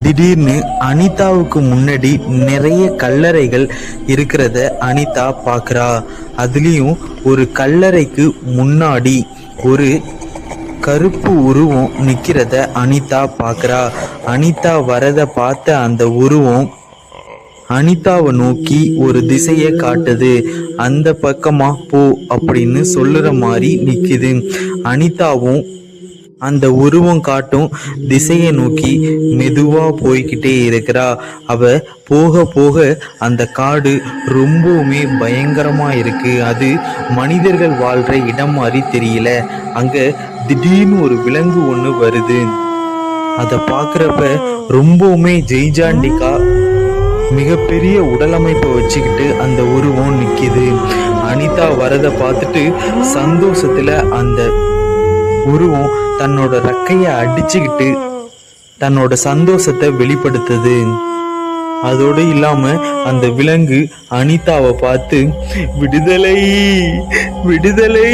திடீர்னு அனிதாவுக்கு முன்னாடி நிறைய கல்லறைகள் இருக்கிறத அனிதா பார்க்குறா. அதுலேயும் ஒரு கல்லறைக்கு முன்னாடி ஒரு கருப்பு உருவம் நிற்கிறத அனிதா பார்க்குறா. அனிதா வரதை பார்த்த அந்த உருவம் அனிதாவை நோக்கி ஒரு திசையை காட்டுது. அந்த பக்கமா போ அப்படின்னு சொல்லுற மாதிரி நிக்குது. அனிதாவும் அந்த உருவம் காட்டும் திசையை நோக்கி மெதுவா போய்கிட்டே இருக்கிறா. அவ போக போக அந்த காடு ரொம்பவுமே பயங்கரமா இருக்கு. அது மனிதர்கள் வாழ்ற இடம் மாதிரி தெரியல. அங்க திடீர்னு ஒரு விலங்கு ஒண்ணு வருது. அதை பார்க்குறப்ப ரொம்பவுமே ஜெய்ஜாண்டிக்கா மிகப்பெரிய உடலமைப்பை வச்சுக்கிட்டு அந்த உருவம் நிக்குது. அனிதா வரதை பார்த்துட்டு சந்தோஷத்துல அந்த உருவம் தன்னோட ரெக்கைய அடிச்சுக்கிட்டு தன்னோட சந்தோஷத்தை வெளிப்படுத்துது. அதோடு இல்லாம அந்த விலங்கு அனிதாவை பார்த்து விடுதலை விடுதலை